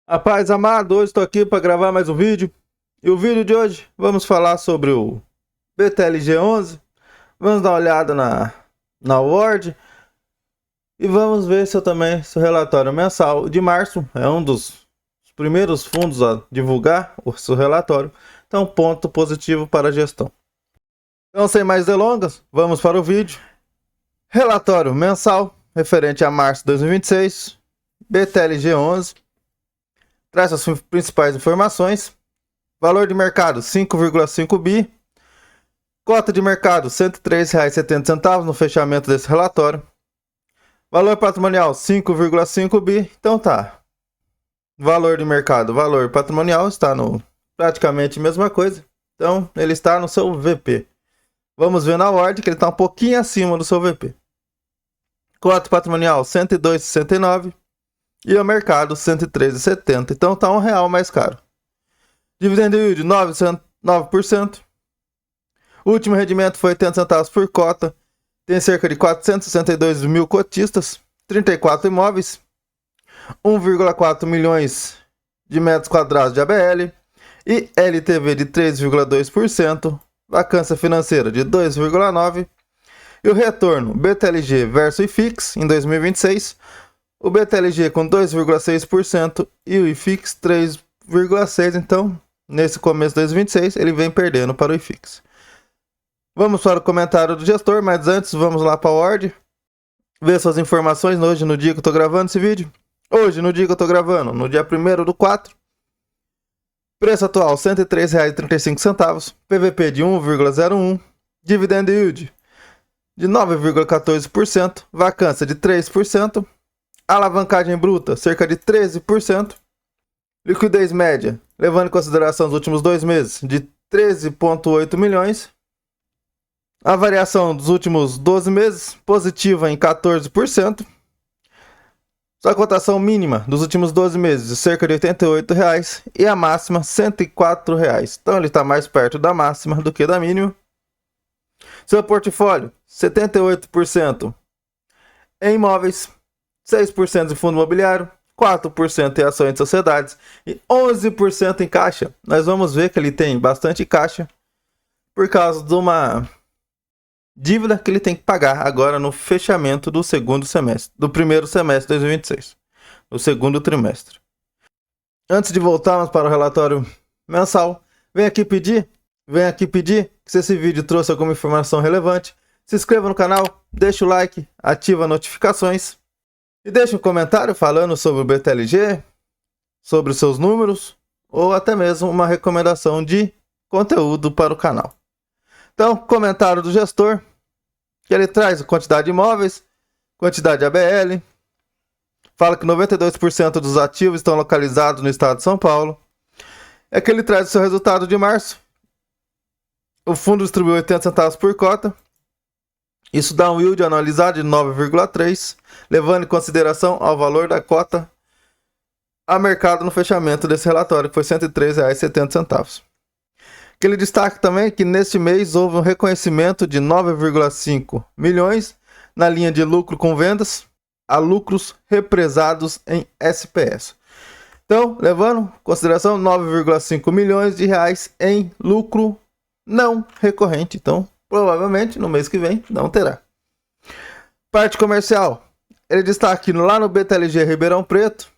Rapaz amado, hoje estou aqui para gravar mais um vídeo. E o vídeo de hoje vamos falar sobre o BTLG11. Vamos dar uma olhada na Word. E vamos ver se o relatório mensal de março é um dos primeiros fundos a divulgar o seu relatório. Então, ponto positivo para a gestão. Então, sem mais delongas, vamos para o vídeo. Relatório mensal referente a março de 2026, BTLG11. Traz as principais informações. Valor de mercado 5,5 bi. Cota de mercado R$ 103,70 no fechamento desse relatório. Valor patrimonial 5,5 bi. Então tá. Valor de mercado, valor patrimonial está no praticamente a mesma coisa. Então ele está no seu VP. Vamos ver na ordem que ele está um pouquinho acima do seu VP. Cota patrimonial 102,69. E o mercado 113,70. Então está R$1 mais caro. Dividend yield 9%. O último rendimento foi 80 centavos por cota. Tem cerca de 462 mil cotistas, 34 imóveis, 1,4 milhões de metros quadrados de ABL e LTV de 3,2%, vacância financeira de 2,9%. E o retorno BTLG versus IFIX em 2026, o BTLG com 2,6% e o IFIX 3,6%. Então, nesse começo de 2026, ele vem perdendo para o IFIX. Vamos para o comentário do gestor, mas antes vamos lá para a Word. Ver suas informações hoje no dia que eu estou gravando esse vídeo. Hoje, no dia que eu estou gravando, no dia 1º/4. Preço atual R$ 103,35. PVP de 1,01. Dividend yield de 9,14%. Vacância de 3%. Alavancagem bruta, cerca de 13%. Liquidez média, levando em consideração os últimos 2 meses, de 13,8 milhões. A variação dos últimos 12 meses, positiva em 14%. Sua cotação mínima dos últimos 12 meses, de cerca de R$ 88,00. E a máxima, R$ 104,00. Então ele está mais perto da máxima do que da mínima. Seu portfólio, 78% em imóveis, 6% em fundo imobiliário, 4% em ações de sociedades e 11% em caixa. Nós vamos ver que ele tem bastante caixa por causa de uma dívida que ele tem que pagar agora no fechamento do primeiro semestre de 2026, no segundo trimestre. Antes de voltarmos para o relatório mensal, venho aqui pedir que se esse vídeo trouxe alguma informação relevante, se inscreva no canal, deixa o like, ativa as notificações e deixa um comentário falando sobre o BTLG, sobre os seus números ou até mesmo uma recomendação de conteúdo para o canal. Então, comentário do gestor, que ele traz a quantidade de imóveis, quantidade de ABL, fala que 92% dos ativos estão localizados no estado de São Paulo. É que ele traz o seu resultado de março. O fundo distribuiu 80 centavos por cota. Isso dá um yield anualizado de 9,3%, levando em consideração ao valor da cota a mercado no fechamento desse relatório, que foi R$ 103,70. Que ele destaca também que neste mês houve um reconhecimento de 9,5 milhões na linha de lucro com vendas a lucros represados em SPS. Então, levando em consideração 9,5 milhões de reais em lucro não recorrente. Então, provavelmente no mês que vem não terá. Parte comercial. Ele destaca que lá no BTLG Ribeirão Preto,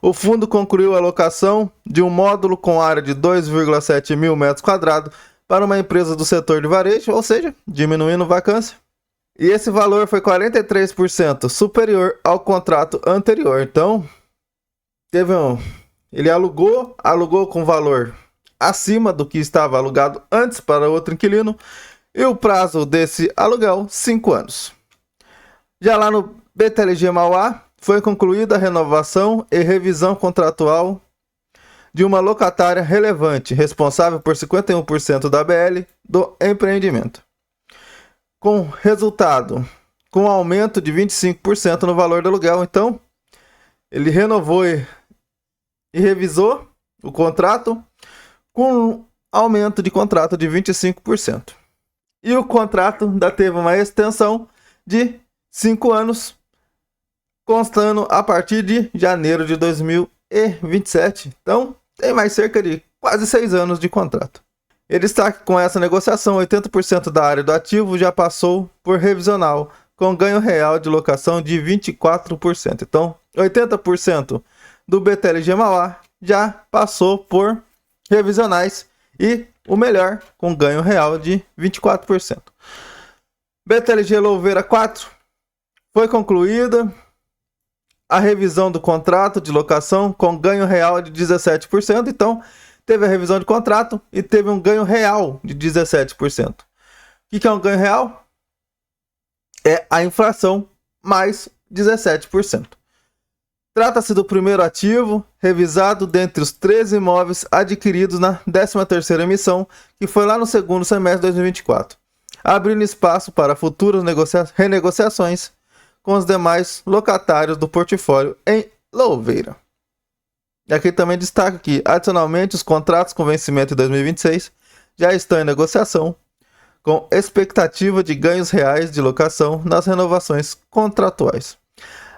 o fundo concluiu a locação de um módulo com área de 2,7 mil metros quadrados para uma empresa do setor de varejo, ou seja, diminuindo vacância. E esse valor foi 43% superior ao contrato anterior. Então, ele alugou com valor acima do que estava alugado antes para outro inquilino. E o prazo desse aluguel, 5 anos. Já lá no BTLG Mauá, foi concluída a renovação e revisão contratual de uma locatária relevante, responsável por 51% da ABL do empreendimento. Com resultado, com aumento de 25% no valor do aluguel. Então, ele renovou e revisou o contrato com aumento de contrato de 25%. E o contrato ainda teve uma extensão de 5 anos, constando a partir de janeiro de 2027. e 27. Então, tem mais cerca de quase 6 anos de contrato. Ele destaca que com essa negociação, 80% da área do ativo já passou por revisional, com ganho real de locação de 24%. Então, 80% do BTLG Mauá já passou por revisionais e o melhor, com ganho real de 24%. BTLG Louveira 4 foi concluída a revisão do contrato de locação com ganho real de 17%. Então, teve a revisão de contrato e teve um ganho real de 17%. O que é um ganho real? É a inflação mais 17%. Trata-se do primeiro ativo revisado dentre os 13 imóveis adquiridos na 13ª emissão, que foi lá no segundo semestre de 2024, abrindo espaço para futuras renegociações com os demais locatários do portfólio em Louveira. E aqui também destaca que, adicionalmente, os contratos com vencimento em 2026 já estão em negociação, com expectativa de ganhos reais de locação nas renovações contratuais.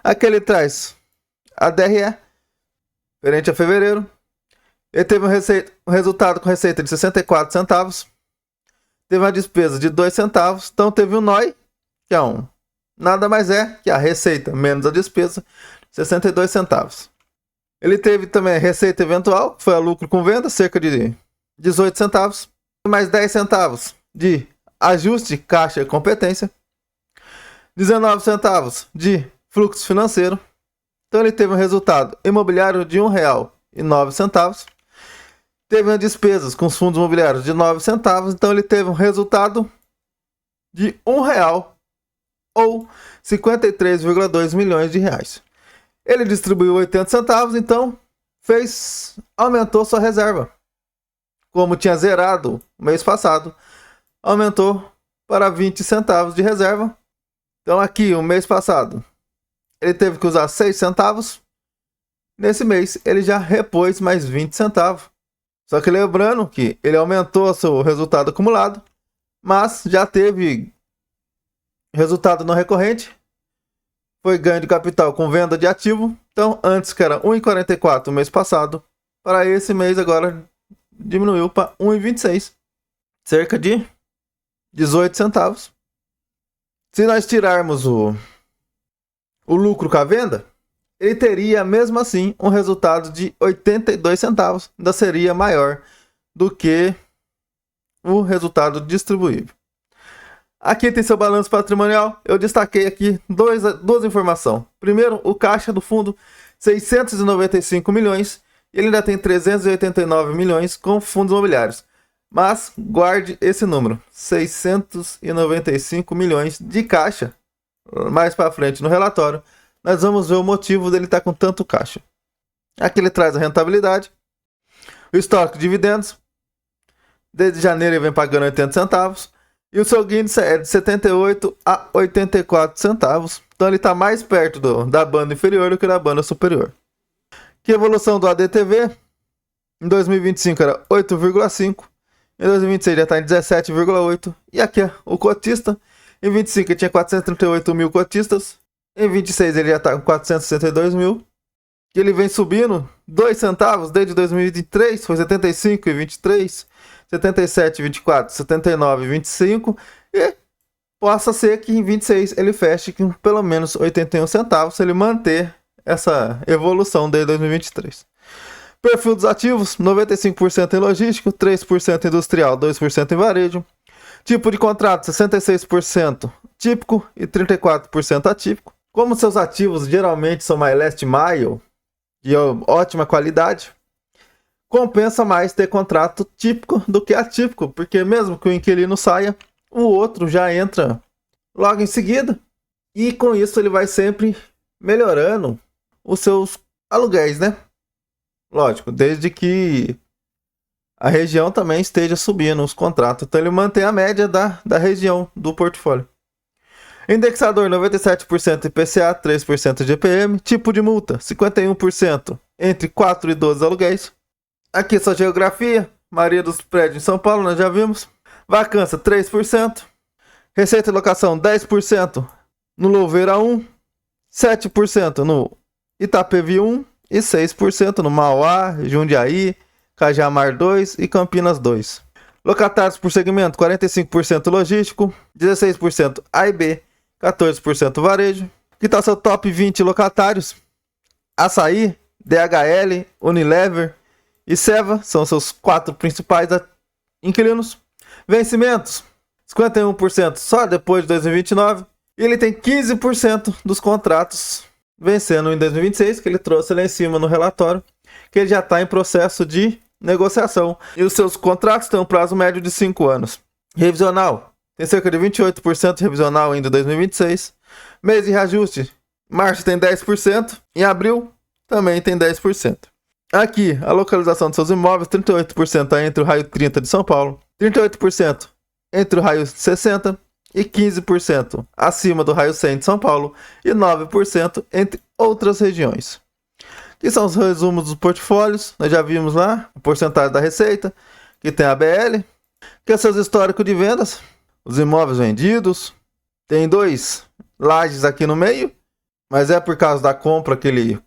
Aqui ele traz a DRE, referente a fevereiro. Ele teve um resultado com receita de 64 centavos, teve uma despesa de 2 centavos, então teve um NOI, que é nada mais é que a receita menos a despesa, 62 centavos. Ele teve também a receita eventual, que foi a lucro com venda, cerca de 18 centavos, mais 10 centavos de ajuste caixa e competência, 19 centavos de fluxo financeiro. Então ele teve um resultado imobiliário de R$ 1,09. Teve uma despesas com os fundos imobiliários de 9 centavos, então ele teve um resultado de R$ 1 ou 53,2 milhões de reais. Ele distribuiu 80 centavos, então aumentou sua reserva. Como tinha zerado o mês passado, aumentou para 20 centavos de reserva. Então aqui, o mês passado, ele teve que usar 6 centavos. Nesse mês, ele já repôs mais 20 centavos. Só que lembrando que ele aumentou seu resultado acumulado, mas já teve resultado não recorrente. Foi ganho de capital com venda de ativo. Então, antes que era R$ 1,44 o mês passado, para esse mês agora diminuiu para R$ 1,26. Cerca de 18 centavos. Se nós tirarmos o lucro com a venda, ele teria mesmo assim um resultado de 82 centavos. Ainda seria maior do que o resultado distribuível. Aqui tem seu balanço patrimonial. Eu destaquei aqui duas informações. Primeiro, o caixa do fundo, 695 milhões. E ele ainda tem 389 milhões com fundos imobiliários. Mas guarde esse número, 695 milhões de caixa. Mais para frente no relatório, nós vamos ver o motivo dele estar com tanto caixa. Aqui ele traz a rentabilidade, o histórico de dividendos. Desde janeiro ele vem pagando 80 centavos. E o seu índice é de 78 a 84 centavos. Então ele está mais perto da banda inferior do que da banda superior. Que evolução do ADTV? Em 2025 era 8,5. Em 2026 já está em 17,8. E aqui é o cotista. Em 25 ele tinha 438 mil cotistas. Em 26 ele já está com 462 mil. Que ele vem subindo 2 centavos desde 2023. Foi 75 e 23. 77, 24, 79, 25 e possa ser que em 26 ele feche com pelo menos 81 centavos se ele manter essa evolução desde 2023. Perfil dos ativos, 95% em logístico, 3% industrial, 2% em varejo. Tipo de contrato, 66% típico e 34% atípico. Como seus ativos geralmente são mais last mile, de ótima qualidade, compensa mais ter contrato típico do que atípico, porque mesmo que o inquilino saia, o outro já entra logo em seguida. E com isso ele vai sempre melhorando os seus aluguéis, né? Lógico, desde que a região também esteja subindo os contratos. Então ele mantém a média da região do portfólio. Indexador 97% IPCA, 3% GPM. Tipo de multa 51% entre 4 e 12 aluguéis. Aqui sua geografia, maioria dos prédios em São Paulo, nós já vimos. Vacância 3%. Receita de locação 10% no Louveira 1. 7% no Itapevi 1 e 6% no Mauá, Jundiaí, Cajamar 2 e Campinas 2. Locatários por segmento: 45% logístico, 16% A e B, 14% varejo. Aqui está seu top 20 locatários. Açaí, DHL, Unilever e Seva são seus 4 principais inquilinos. Vencimentos: 51% só depois de 2029. E ele tem 15% dos contratos vencendo em 2026, que ele trouxe lá em cima no relatório, que ele já está em processo de negociação. E os seus contratos têm um prazo médio de 5 anos. Revisional: tem cerca de 28% de revisional ainda em 2026. Mês de reajuste: março tem 10%, em abril também tem 10%. Aqui, a localização de seus imóveis: 38% está entre o raio 30 de São Paulo, 38% entre o raio 60 e 15% acima do raio 100 de São Paulo e 9% entre outras regiões. Aqui são os resumos dos portfólios. Nós já vimos lá a porcentagem da receita, que tem a BL, que é seus históricos de vendas, os imóveis vendidos. Tem 2 lajes aqui no meio, mas é por causa da compra que ele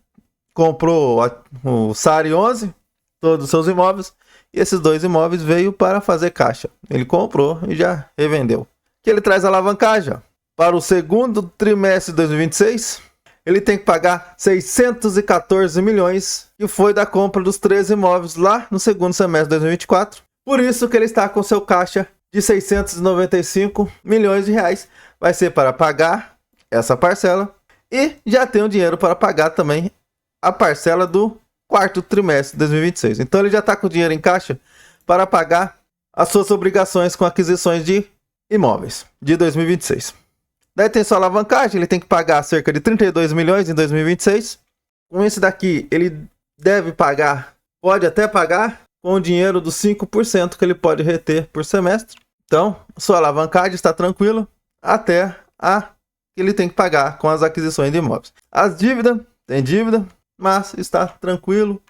comprou o SARI 11, todos os seus imóveis, e esses 2 imóveis veio para fazer caixa. Ele comprou e já revendeu. Que ele traz alavancagem. Para o segundo trimestre de 2026, ele tem que pagar 614 milhões, que foi da compra dos 3 imóveis lá no segundo semestre de 2024. Por isso que ele está com seu caixa de 695 milhões de reais. Vai ser para pagar essa parcela e já tem o dinheiro para pagar também a parcela do quarto trimestre de 2026. Então ele já está com o dinheiro em caixa para pagar as suas obrigações com aquisições de imóveis de 2026. Daí tem sua alavancagem, ele tem que pagar cerca de 32 milhões em 2026. Com esse daqui, ele deve pagar, pode até pagar, com o dinheiro dos 5% que ele pode reter por semestre. Então, sua alavancagem está tranquila até a que ele tem que pagar com as aquisições de imóveis. As dívidas, tem dívida, mas está tranquilo.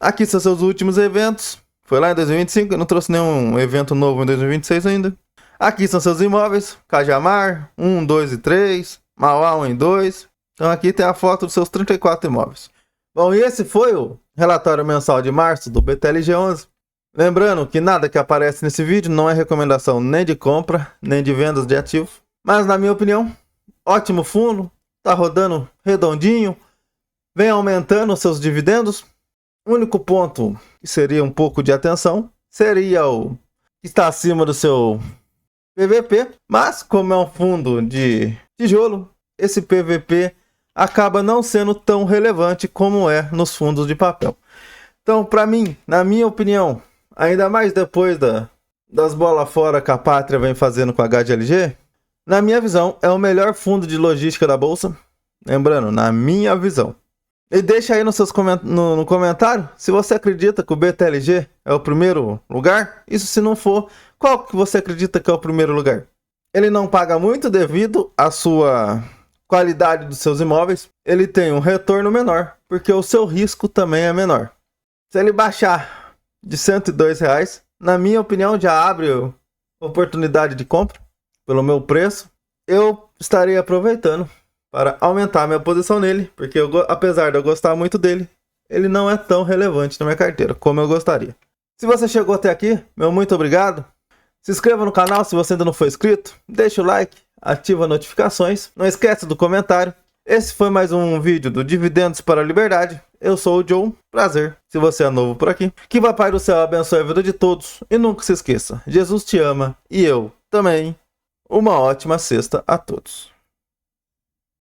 Aqui são seus últimos eventos. Foi lá em 2025, eu não trouxe nenhum evento novo em 2026 ainda. Aqui são seus imóveis: Cajamar 1, 2 e 3, Mauá 1 e 2. Então aqui tem a foto dos seus 34 imóveis. Bom, e esse foi o relatório mensal de março do BTLG11. Lembrando que nada que aparece nesse vídeo não é recomendação nem de compra, nem de vendas de ativo. Mas na minha opinião, ótimo fundo, tá rodando redondinho, vem aumentando os seus dividendos. O único ponto que seria um pouco de atenção seria o que está acima do seu PVP, mas como é um fundo de tijolo, esse PVP acaba não sendo tão relevante como é nos fundos de papel. Então, para mim, na minha opinião, ainda mais depois das bolas fora que a Pátria vem fazendo com a HGLG, na minha visão, é o melhor fundo de logística da Bolsa. Lembrando, na minha visão. E deixa aí nos seus no comentário se você acredita que o BTLG é o primeiro lugar. Isso se não for, qual que você acredita que é o primeiro lugar? Ele não paga muito devido à sua qualidade dos seus imóveis. Ele tem um retorno menor, porque o seu risco também é menor. Se ele baixar de R$102, na minha opinião, já abre oportunidade de compra pelo meu preço. Eu estaria aproveitando para aumentar minha posição nele, porque apesar de eu gostar muito dele, ele não é tão relevante na minha carteira como eu gostaria. Se você chegou até aqui, meu muito obrigado. Se inscreva no canal se você ainda não for inscrito, deixa o like, ativa as notificações, não esquece do comentário. Esse foi mais um vídeo do Dividendos para a Liberdade. Eu sou o Joe, prazer, se você é novo por aqui. Que o Papai do Céu abençoe a vida de todos e nunca se esqueça, Jesus te ama e eu também. Uma ótima sexta a todos.